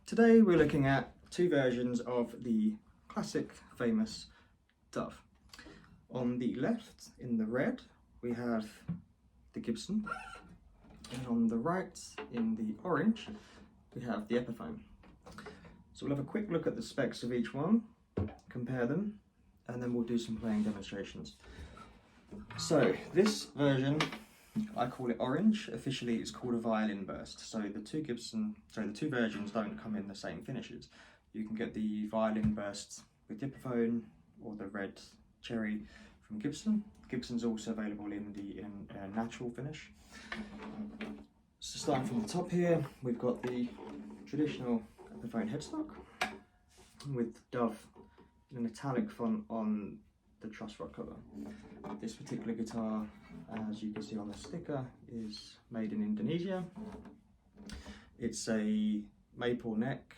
Today we're looking at two versions of the classic famous Dove. On the left, in the red, we have the Gibson, and on the right, in the orange, we have the Epiphone. So we'll have a quick look at the specs of each one, compare them, and then we'll do some playing demonstrations. So this version, I call it orange. Officially it's called a violin burst. So the two versions don't come in the same finishes. You can get the violin burst with the Epiphone or the red cherry from Gibson. Gibson's also available in the natural finish. So starting from the top here, we've got the traditional Epiphone headstock with Dove in a metallic font on the truss rod cover. This particular guitar, as you can see on the sticker, is made in Indonesia. It's a maple neck,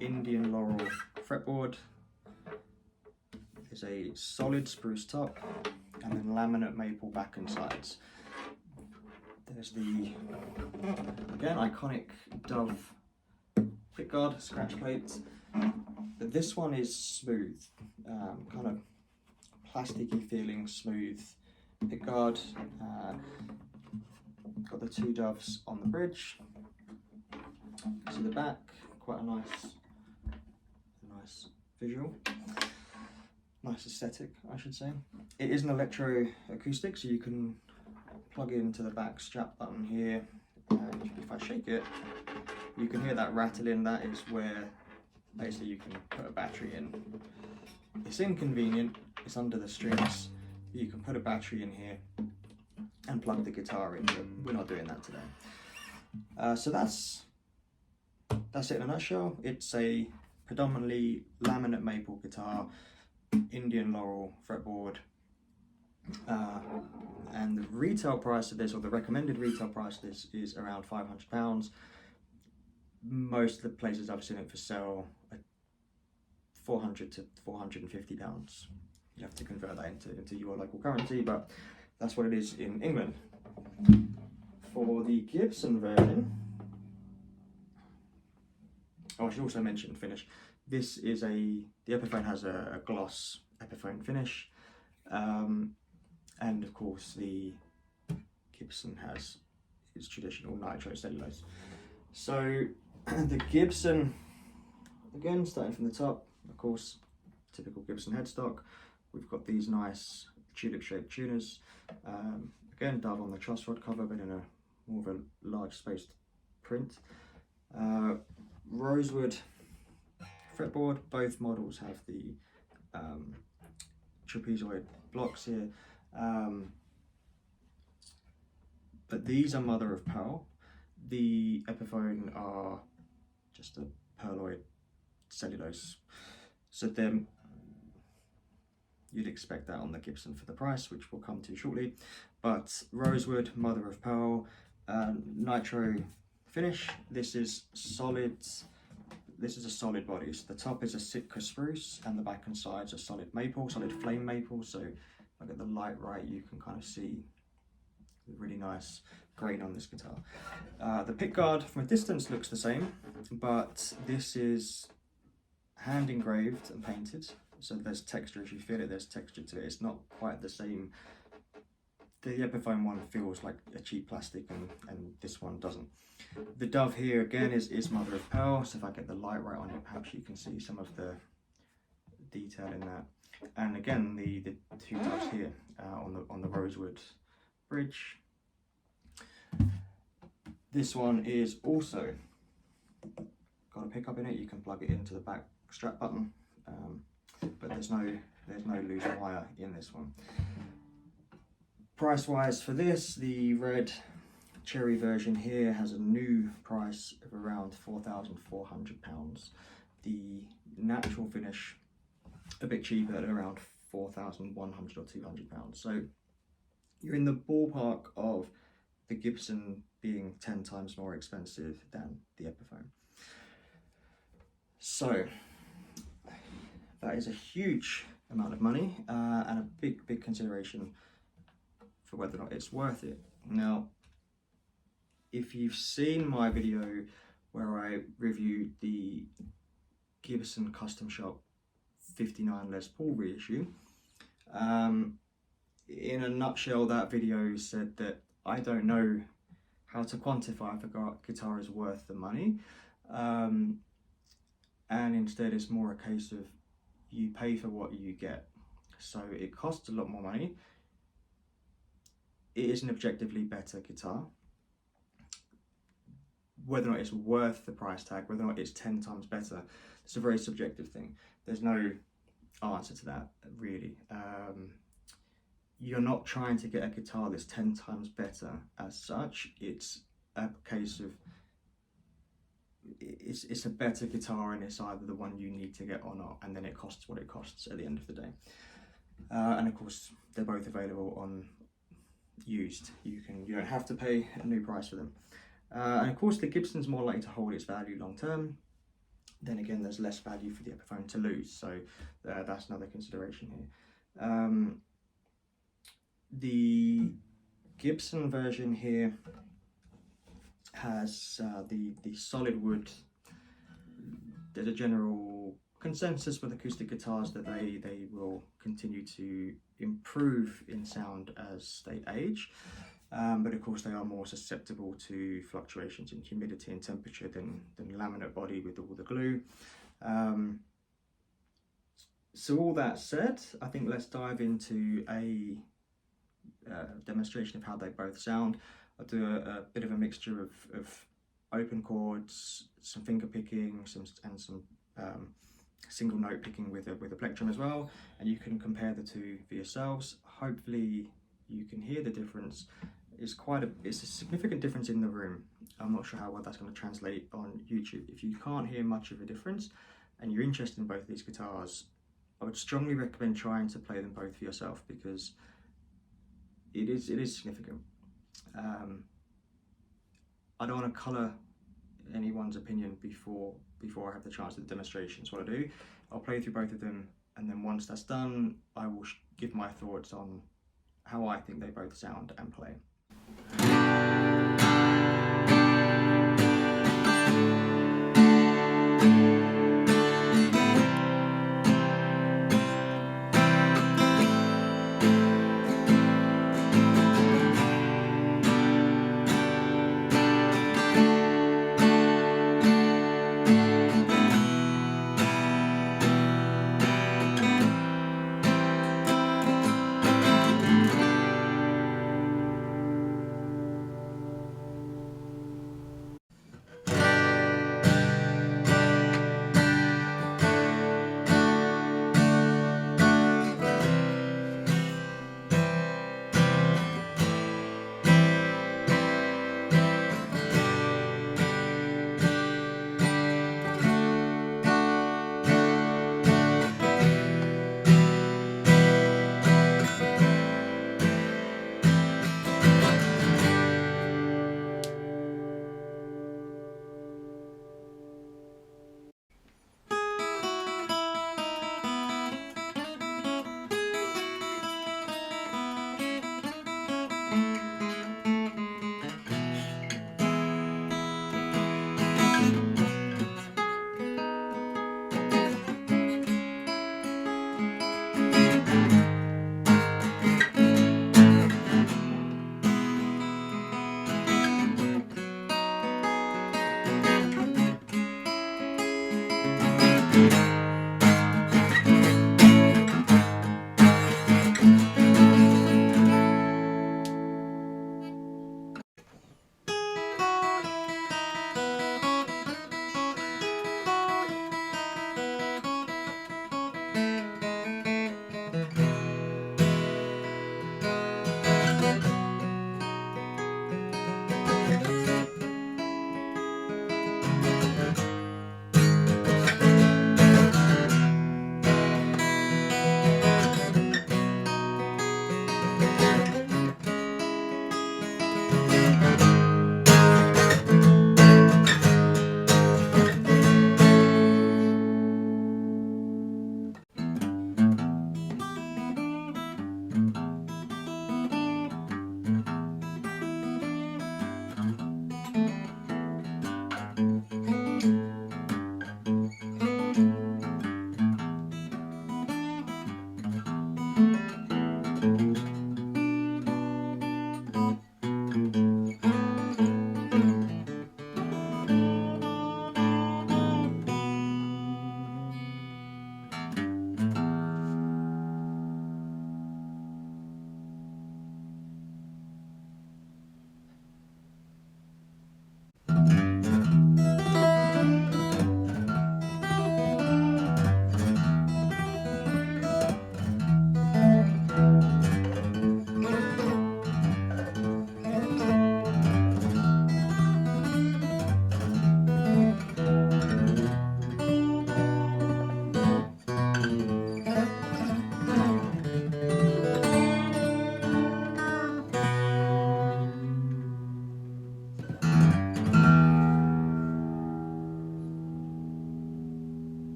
Indian Laurel fretboard. There's a solid spruce top and then laminate maple back and sides. There's the, again, iconic Dove pickguard scratch plate. But this one is smooth, kind of plasticky feeling smooth pickguard. Got the two doves on the bridge. See the back, quite a nice visual, nice aesthetic, I should say. It is an electro acoustic, so you can plug it into the back strap button here, and if I shake it, you can hear that rattling. That is where basically you can put a battery in. It's inconvenient, it's under the strings, but you can put a battery in here and plug the guitar in, but we're not doing that today. So that's it in a nutshell. It's a predominantly laminate maple guitar, Indian Laurel fretboard, and the retail price of this, or the recommended retail price of this, is around £500. Most of the places I've seen it for sale are £400 to £450. You have to convert that into your local currency, but that's what it is in England. For the Gibson version, I should also mention finish. This is the Epiphone has a gloss Epiphone finish, and of course the Gibson has its traditional nitro cellulose. So the Gibson, again, starting from the top, of course, typical Gibson headstock. We've got these nice tulip shaped tuners. Again, Dove on the truss rod cover, but in a more of a large spaced print. Rosewood fretboard. Both models have the trapezoid blocks here, but these are mother of pearl. The Epiphone are just a pearloid cellulose, so then you'd expect that on the Gibson for the price, which we'll come to shortly. But rosewood, mother of pearl, nitro finish. This is solid. This is a solid body. So the top is a Sitka spruce, and the back and sides are solid maple, solid flame maple. So if I get the light right, you can kind of see the really nice grain on this guitar. The pickguard from a distance looks the same, but this is hand engraved and painted. So there's texture, as you feel it, there's texture to it. It's not quite the same. The Epiphone one feels like a cheap plastic, and this one doesn't. The Dove here again is mother of pearl, so if I get the light right on it, perhaps you can see some of the detail in that. And again, the two Doves here on the rosewood bridge. This one is also got a pickup in it. You can plug it into the back strap button, but there's no loose wire in this one. Price wise for this, the red cherry version here has a new price of around £4,400. The natural finish a bit cheaper at around £4,100 or £200. So you're in the ballpark of the Gibson being 10 times more expensive than the Epiphone. So that is a huge amount of money, and a big consideration for whether or not it's worth it. Now, if you've seen my video where I reviewed the Gibson Custom Shop 59 Les Paul reissue. In a nutshell, that video said that I don't know how to quantify if a guitar is worth the money, and instead it's more a case of you pay for what you get. So it costs a lot more money. It is an objectively better guitar. Whether or not it's worth the price tag, whether or not it's 10 times better, it's a very subjective thing. There's no answer to that, really. You're not trying to get a guitar that's 10 times better as such. It's a case of it's a better guitar, and it's either the one you need to get or not, and then it costs what it costs at the end of the day. And of course, they're both available on used. You don't have to pay a new price for them. And of course, the Gibson's more likely to hold its value long term. Then again, there's less value for the Epiphone to lose, so that's another consideration here. The Gibson version here has the solid wood. There's a general consensus with acoustic guitars that they will continue to improve in sound as they age, but of course they are more susceptible to fluctuations in humidity and temperature than laminate body with all the glue. So all that said, I think let's dive into a demonstration of how they both sound. I'll do a bit of a mixture of open chords, some finger picking, and some single note picking with a plectrum as well, and you can compare the two for yourselves. Hopefully you can hear the difference. It's a significant difference in the room. I'm not sure how well that's going to translate on YouTube. If you can't hear much of a difference and you're interested in both these guitars, I would strongly recommend trying to play them both for yourself, because it is significant. I don't want to colour anyone's opinion before I have the chance to do the demonstrations. What I do, I'll play through both of them, and then once that's done, I will give my thoughts on how I think they both sound and play.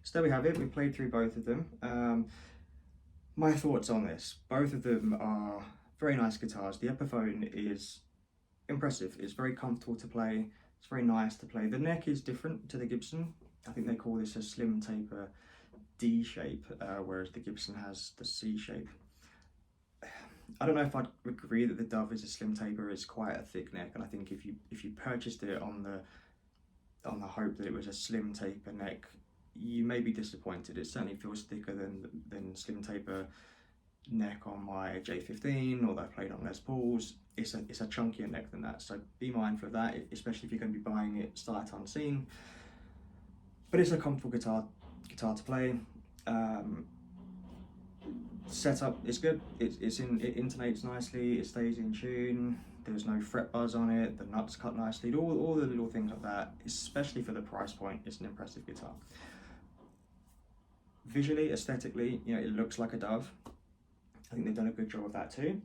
So there we have it, we played through both of them. My thoughts on this, both of them are very nice guitars. The Epiphone is impressive, it's very comfortable to play, it's very nice to play. The neck is different to the Gibson. I think they call this a slim taper D shape, whereas the Gibson has the C shape. I don't know if I'd agree that the Dove is a slim taper. It's quite a thick neck, and I think if you purchased it on the hope that it was a slim taper neck, you may be disappointed. It certainly feels thicker than slim taper neck on my J15, or that I've played on Les Pauls. It's a chunkier neck than that, so be mindful of that, especially if you're going to be buying it sight unseen. But it's a comfortable guitar to play. Setup is good. It intonates nicely. It stays in tune. There's no fret buzz on it. The nuts cut nicely. All the little things like that. Especially for the price point, it's an impressive guitar. Visually, aesthetically, you know, it looks like a Dove. I think they've done a good job of that too.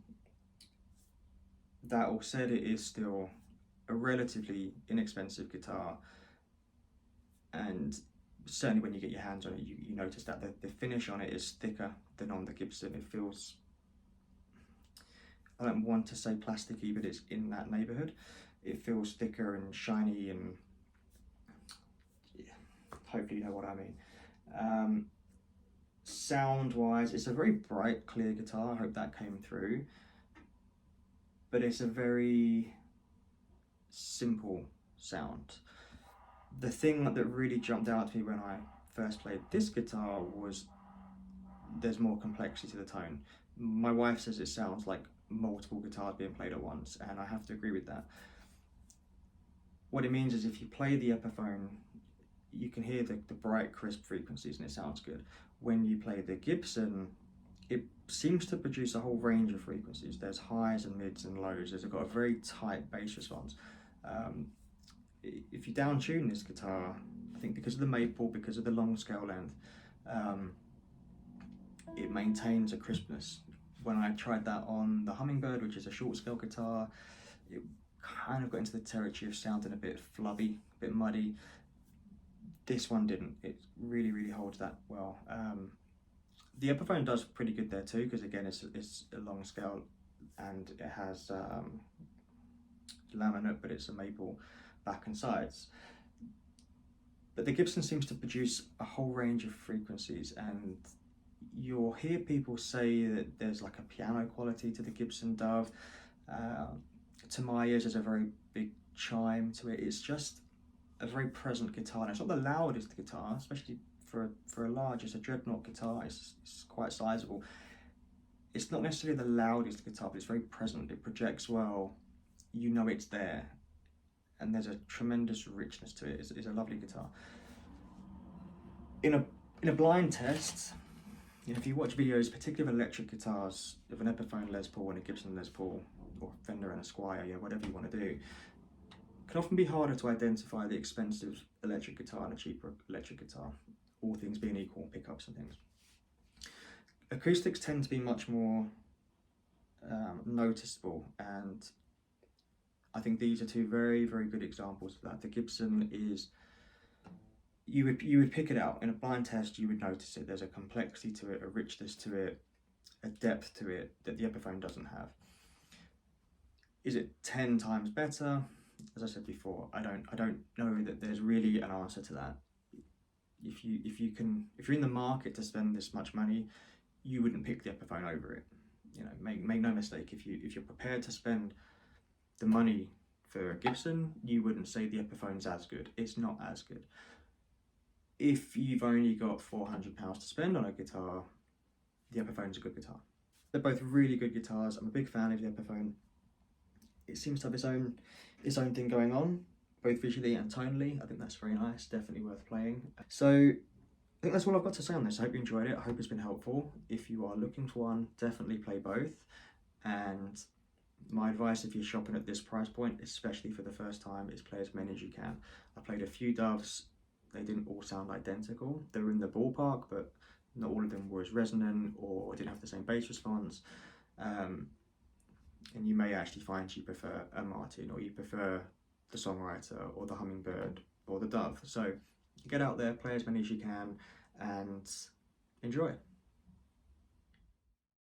That all said, it is still a relatively inexpensive guitar, and certainly when you get your hands on it, you notice that the finish on it is thicker than on the Gibson. It feels, I don't want to say plasticky, but it's in that neighborhood. It feels thicker and shiny, and yeah, hopefully you know what I mean. Sound wise, it's a very bright, clear guitar. I hope that came through, but it's a very simple sound. The thing that really jumped out to me when I first played this guitar was there's more complexity to the tone. My wife says it sounds like multiple guitars being played at once, and I have to agree with that. What it means is if you play the Epiphone, you can hear the bright, crisp frequencies and it sounds good. When you play the Gibson, it seems to produce a whole range of frequencies. There's highs and mids and lows. It's got a very tight bass response. If you down tune this guitar, I think because of the maple, because of the long scale length, it maintains a crispness. When I tried that on the Hummingbird, which is a short scale guitar, it kind of got into the territory of sounding a bit flubby, a bit muddy. This one didn't. It really holds that well. The Epiphone does pretty good there too, because again it's a long scale and it has laminate, but it's a maple back and sides. But the Gibson seems to produce a whole range of frequencies, and you'll hear people say that there's like a piano quality to the Gibson Dove. To my ears, there's a very big chime to it. It's just a very present guitar. And it's not the loudest guitar, especially for a large, it's a dreadnought guitar, it's quite sizable. It's not necessarily the loudest guitar, but it's very present. It projects well, you know it's there, and there's a tremendous richness to it. It's a lovely guitar. In a blind test, you know, if you watch videos, particularly of electric guitars, of an Epiphone Les Paul and a Gibson Les Paul, or Fender and a Squier, yeah, whatever you want to do, it can often be harder to identify the expensive electric guitar and a cheaper electric guitar, all things being equal, pickups and things. Acoustics tend to be much more noticeable, and I think these are two very good examples of that. The Gibson is, you would pick it out in a blind test. You would notice it. There's a complexity to it, a richness to it, a depth to it that the Epiphone doesn't have. Is it 10 times better? As I said before, I don't know that there's really an answer to that. If you're in the market to spend this much money, you wouldn't pick the Epiphone over it. You know, make no mistake. If you're prepared to spend the money for a Gibson, you wouldn't say the Epiphone's as good. It's not as good. If you've only got £400 to spend on a guitar, the Epiphone's a good guitar. They're both really good guitars. I'm a big fan of the Epiphone. It seems to have its own thing going on, both visually and tonally. I think that's very nice, definitely worth playing. So I think that's all I've got to say on this. I hope you enjoyed it. I hope it's been helpful. If you are looking for one, definitely play both. And my advice, if you're shopping at this price point, especially for the first time, is play as many as you can. I played a few Doves. They didn't all sound identical. They were in the ballpark, but not all of them were as resonant or didn't have the same bass response. And you may actually find you prefer a Martin, or you prefer the Songwriter or the Hummingbird or the Dove. So get out there, play as many as you can, and enjoy.